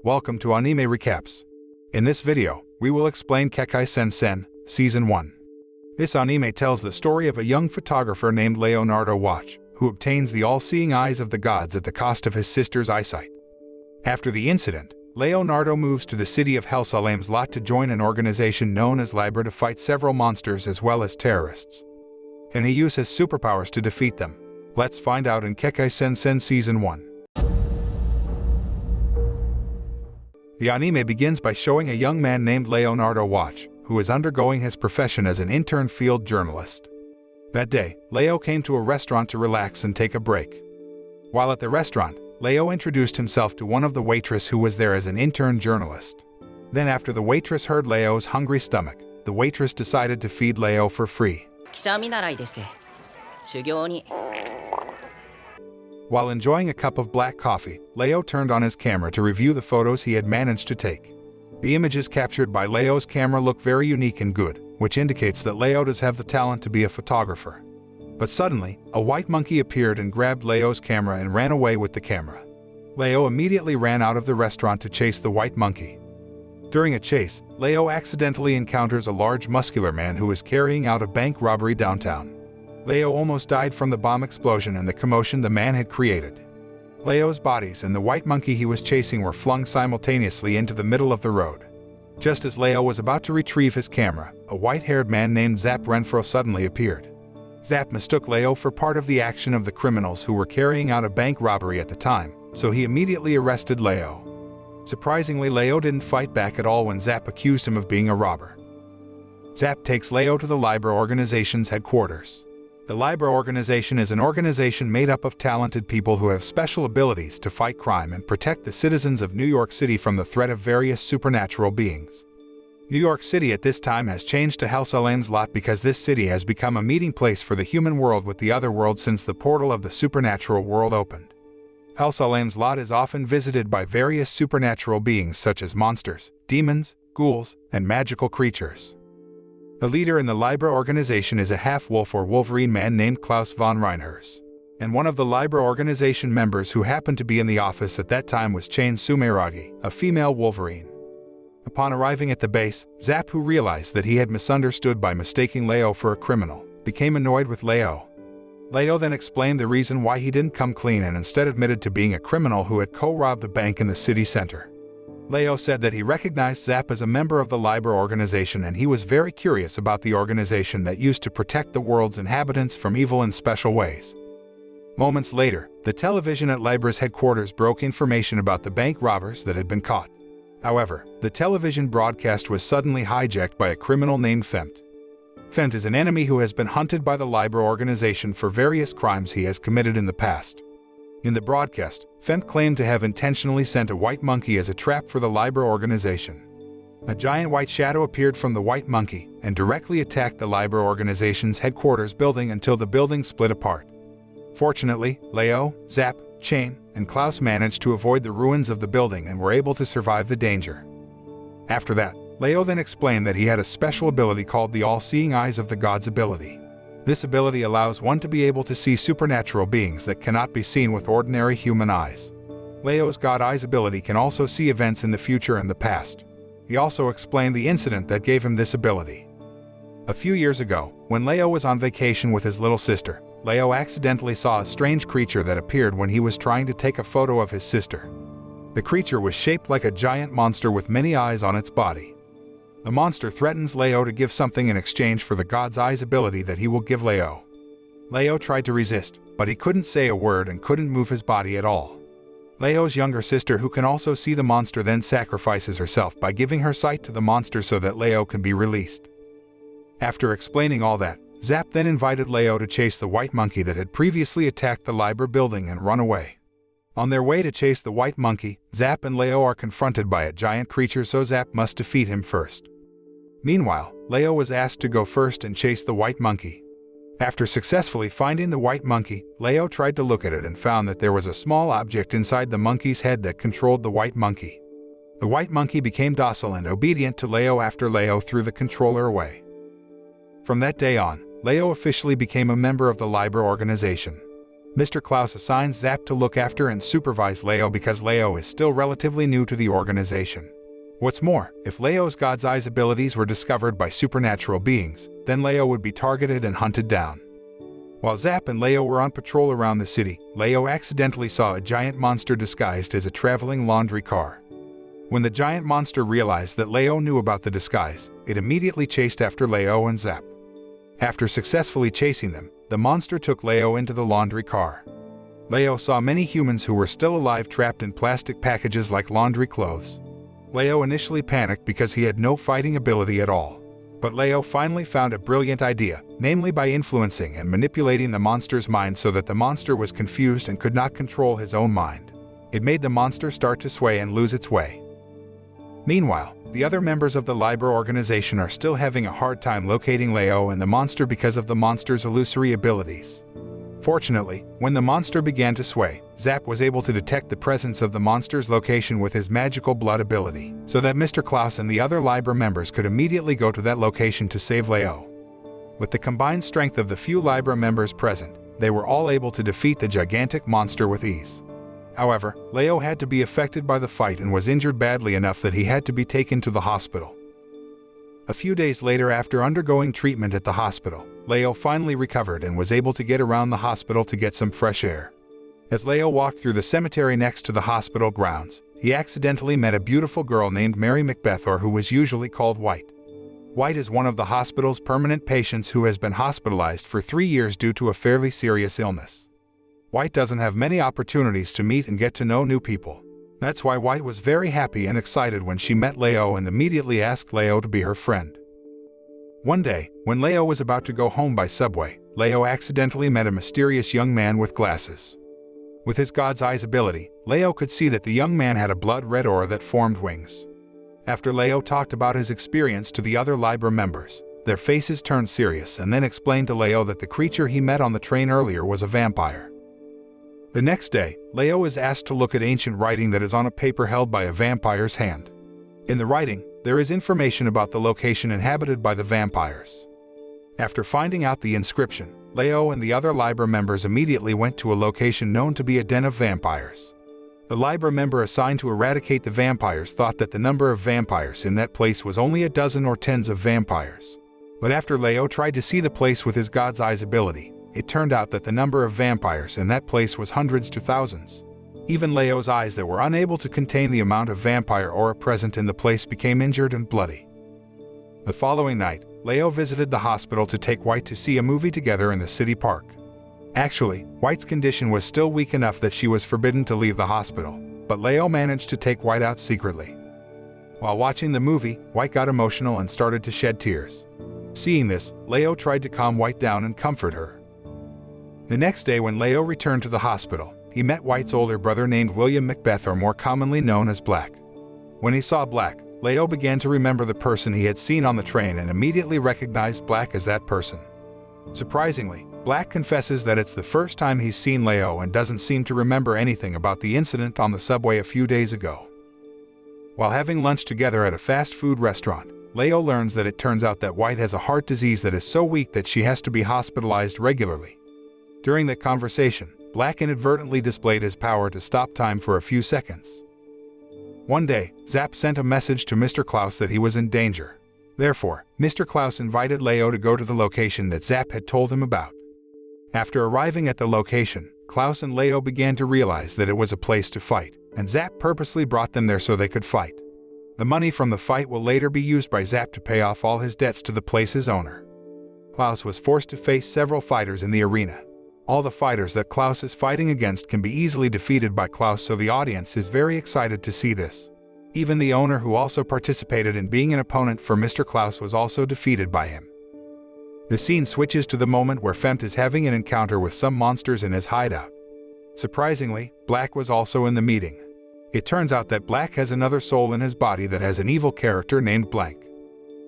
Welcome to Anime Recaps. In this video, we will explain Kekkai Sensen, Season 1. This anime tells the story of a young photographer named Leonardo Watch, who obtains the all-seeing eyes of the gods at the cost of his sister's eyesight. After the incident, Leonardo moves to the city of Helsalem's lot to join an organization known as Libra to fight several monsters as well as terrorists. And he uses superpowers to defeat them. Let's find out in Kekkai Sensen Season 1. The anime begins by showing a young man named Leonardo Watch, who is undergoing his profession as an intern field journalist. That day, Leo came to a restaurant to relax and take a break. While at the restaurant, Leo introduced himself to one of the waitress who was there as an intern journalist. Then after the waitress heard Leo's hungry stomach, the waitress decided to feed Leo for free. While enjoying a cup of black coffee, Leo turned on his camera to review the photos he had managed to take. The images captured by Leo's camera look very unique and good, which indicates that Leo does have the talent to be a photographer. But suddenly, a white monkey appeared and grabbed Leo's camera and ran away with the camera. Leo immediately ran out of the restaurant to chase the white monkey. During a chase, Leo accidentally encounters a large muscular man who is carrying out a bank robbery downtown. Leo almost died from the bomb explosion and the commotion the man had created. Leo's bodies and the white monkey he was chasing were flung simultaneously into the middle of the road. Just as Leo was about to retrieve his camera, a white-haired man named Zap Renfro suddenly appeared. Zap mistook Leo for part of the action of the criminals who were carrying out a bank robbery at the time, so he immediately arrested Leo. Surprisingly, Leo didn't fight back at all when Zap accused him of being a robber. Zap takes Leo to the Libra organization's headquarters. The Libra organization is an organization made up of talented people who have special abilities to fight crime and protect the citizens of New York City from the threat of various supernatural beings. New York City at this time has changed to Helsalem's lot because this city has become a meeting place for the human world with the other world since the portal of the supernatural world opened. Helsalem's lot is often visited by various supernatural beings such as monsters, demons, ghouls, and magical creatures. The leader in the Libra organization is a half-wolf or wolverine man named Klaus von Reinhers, and one of the Libra organization members who happened to be in the office at that time was Chain Sumeragi, a female wolverine. Upon arriving at the base, Zap, who realized that he had misunderstood by mistaking Leo for a criminal, became annoyed with Leo. Leo then explained the reason why he didn't come clean and instead admitted to being a criminal who had co-robbed a bank in the city center. Leo said that he recognized Zap as a member of the Libra organization and he was very curious about the organization that used to protect the world's inhabitants from evil in special ways. Moments later, the television at Libra's headquarters broke information about the bank robbers that had been caught. However, the television broadcast was suddenly hijacked by a criminal named Femt. Femt is an enemy who has been hunted by the Libra organization for various crimes he has committed in the past. In the broadcast, Femt claimed to have intentionally sent a white monkey as a trap for the Libra organization. A giant white shadow appeared from the white monkey and directly attacked the Libra organization's headquarters building until the building split apart. Fortunately, Leo, Zap, Chain, and Klaus managed to avoid the ruins of the building and were able to survive the danger. After that, Leo then explained that he had a special ability called the all-seeing eyes of the gods ability. This ability allows one to be able to see supernatural beings that cannot be seen with ordinary human eyes. Leo's God Eyes ability can also see events in the future and the past. He also explained the incident that gave him this ability. A few years ago, when Leo was on vacation with his little sister, Leo accidentally saw a strange creature that appeared when he was trying to take a photo of his sister. The creature was shaped like a giant monster with many eyes on its body. The monster threatens Leo to give something in exchange for the God's Eyes ability that he will give Leo. Leo tried to resist, but he couldn't say a word and couldn't move his body at all. Leo's younger sister, who can also see the monster, then sacrifices herself by giving her sight to the monster so that Leo can be released. After explaining all that, Zap then invited Leo to chase the white monkey that had previously attacked the Libra building and run away. On their way to chase the white monkey, Zap and Leo are confronted by a giant creature, so Zap must defeat him first. Meanwhile, Leo was asked to go first and chase the white monkey. After successfully finding the white monkey, Leo tried to look at it and found that there was a small object inside the monkey's head that controlled the white monkey. The white monkey became docile and obedient to Leo after Leo threw the controller away. From that day on, Leo officially became a member of the Libra organization. Mr. Klaus assigns Zap to look after and supervise Leo because Leo is still relatively new to the organization. What's more, if Leo's God's Eyes abilities were discovered by supernatural beings, then Leo would be targeted and hunted down. While Zap and Leo were on patrol around the city, Leo accidentally saw a giant monster disguised as a traveling laundry car. When the giant monster realized that Leo knew about the disguise, it immediately chased after Leo and Zap. After successfully chasing them, the monster took Leo into the laundry car. Leo saw many humans who were still alive trapped in plastic packages like laundry clothes. Leo initially panicked because he had no fighting ability at all. But Leo finally found a brilliant idea, namely by influencing and manipulating the monster's mind so that the monster was confused and could not control his own mind. It made the monster start to sway and lose its way. Meanwhile, the other members of the Liber organization are still having a hard time locating Leo and the monster because of the monster's illusory abilities. Fortunately, when the monster began to sway, Zap was able to detect the presence of the monster's location with his magical blood ability, so that Mr. Klaus and the other Liber members could immediately go to that location to save Leo. With the combined strength of the few Liber members present, they were all able to defeat the gigantic monster with ease. However, Leo had to be affected by the fight and was injured badly enough that he had to be taken to the hospital. A few days later, after undergoing treatment at the hospital, Leo finally recovered and was able to get around the hospital to get some fresh air. As Leo walked through the cemetery next to the hospital grounds, he accidentally met a beautiful girl named Mary Macbeth, or who was usually called White. White is one of the hospital's permanent patients who has been hospitalized for 3 years due to a fairly serious illness. White doesn't have many opportunities to meet and get to know new people. That's why White was very happy and excited when she met Leo and immediately asked Leo to be her friend. One day, when Leo was about to go home by subway, Leo accidentally met a mysterious young man with glasses. With his God's Eyes ability, Leo could see that the young man had a blood-red aura that formed wings. After Leo talked about his experience to the other Liber members, their faces turned serious and then explained to Leo that the creature he met on the train earlier was a vampire. The next day, Leo is asked to look at ancient writing that is on a paper held by a vampire's hand. In the writing, there is information about the location inhabited by the vampires. After finding out the inscription, Leo and the other Liber members immediately went to a location known to be a den of vampires. The Liber member assigned to eradicate the vampires thought that the number of vampires in that place was only a dozen or tens of vampires. But after Leo tried to see the place with his God's Eyes ability, it turned out that the number of vampires in that place was hundreds to thousands. Even Leo's eyes that were unable to contain the amount of vampire aura present in the place became injured and bloody. The following night, Leo visited the hospital to take White to see a movie together in the city park. Actually, White's condition was still weak enough that she was forbidden to leave the hospital, but Leo managed to take White out secretly. While watching the movie, White got emotional and started to shed tears. Seeing this, Leo tried to calm White down and comfort her. The next day, when Leo returned to the hospital, he met White's older brother named William Macbeth, or more commonly known as Black. When he saw Black, Leo began to remember the person he had seen on the train and immediately recognized Black as that person. Surprisingly, Black confesses that it's the first time he's seen Leo and doesn't seem to remember anything about the incident on the subway a few days ago. While having lunch together at a fast food restaurant, Leo learns that it turns out that White has a heart disease that is so weak that she has to be hospitalized regularly. During that conversation, Black inadvertently displayed his power to stop time for a few seconds. One day, Zap sent a message to Mr. Klaus that he was in danger. Therefore, Mr. Klaus invited Leo to go to the location that Zap had told him about. After arriving at the location, Klaus and Leo began to realize that it was a place to fight, and Zap purposely brought them there so they could fight. The money from the fight will later be used by Zap to pay off all his debts to the place's owner. Klaus was forced to face several fighters in the arena. All the fighters that Klaus is fighting against can be easily defeated by Klaus, so the audience is very excited to see this. Even the owner, who also participated in being an opponent for Mr. Klaus, was also defeated by him. The scene switches to the moment where Femt is having an encounter with some monsters in his hideout. Surprisingly, Black was also in the meeting. It turns out that Black has another soul in his body that has an evil character named Blank.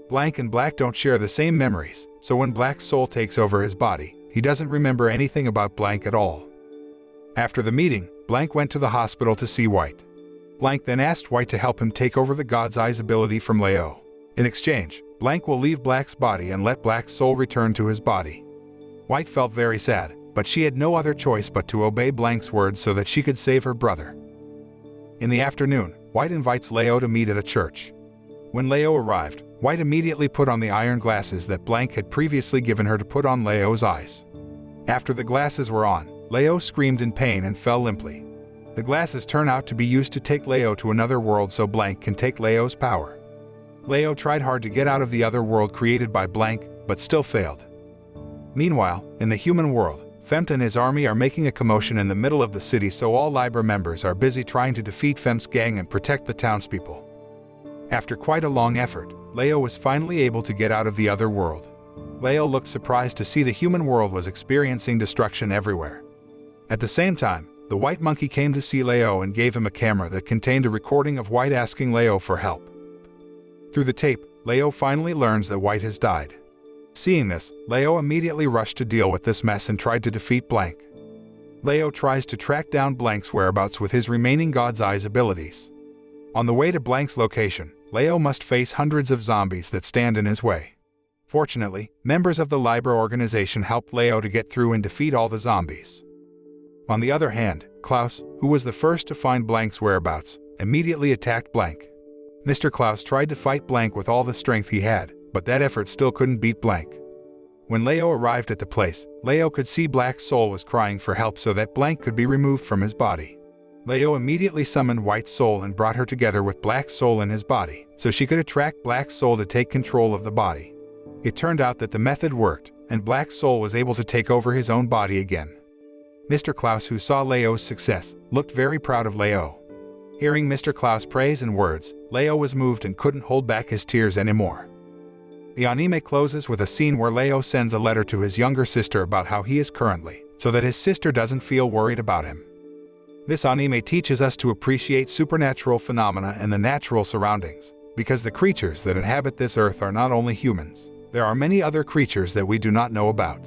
Blank and Black don't share the same memories, so when Black's soul takes over his body, he doesn't remember anything about Blank at all. After the meeting, Blank went to the hospital to see White. Blank then asked White to help him take over the God's Eyes ability from Leo. In exchange, Blank will leave Black's body and let Black's soul return to his body. White felt very sad, but she had no other choice but to obey Blank's words so that she could save her brother. In the afternoon, White invites Leo to meet at a church. When Leo arrived, White immediately put on the iron glasses that Blank had previously given her to put on Leo's eyes. After the glasses were on, Leo screamed in pain and fell limply. The glasses turn out to be used to take Leo to another world so Blank can take Leo's power. Leo tried hard to get out of the other world created by Blank, but still failed. Meanwhile, in the human world, Femt and his army are making a commotion in the middle of the city, so all Libra members are busy trying to defeat Femt's gang and protect the townspeople. After quite a long effort, Leo was finally able to get out of the other world. Leo looked surprised to see the human world was experiencing destruction everywhere. At the same time, the white monkey came to see Leo and gave him a camera that contained a recording of White asking Leo for help. Through the tape, Leo finally learns that White has died. Seeing this, Leo immediately rushed to deal with this mess and tried to defeat Blank. Leo tries to track down Blank's whereabouts with his remaining God's Eyes abilities. On the way to Blank's location, Leo must face hundreds of zombies that stand in his way. Fortunately, members of the Libra organization helped Leo to get through and defeat all the zombies. On the other hand, Klaus, who was the first to find Blank's whereabouts, immediately attacked Blank. Mr. Klaus tried to fight Blank with all the strength he had, but that effort still couldn't beat Blank. When Leo arrived at the place, Leo could see Black's soul was crying for help so that Blank could be removed from his body. Leo immediately summoned White's soul and brought her together with Black's soul in his body, so she could attract Black's soul to take control of the body. It turned out that the method worked, and Black's soul was able to take over his own body again. Mr. Klaus, who saw Leo's success, looked very proud of Leo. Hearing Mr. Klaus' praise and words, Leo was moved and couldn't hold back his tears anymore. The anime closes with a scene where Leo sends a letter to his younger sister about how he is currently, so that his sister doesn't feel worried about him. This anime teaches us to appreciate supernatural phenomena and the natural surroundings, because the creatures that inhabit this earth are not only humans. There are many other creatures that we do not know about.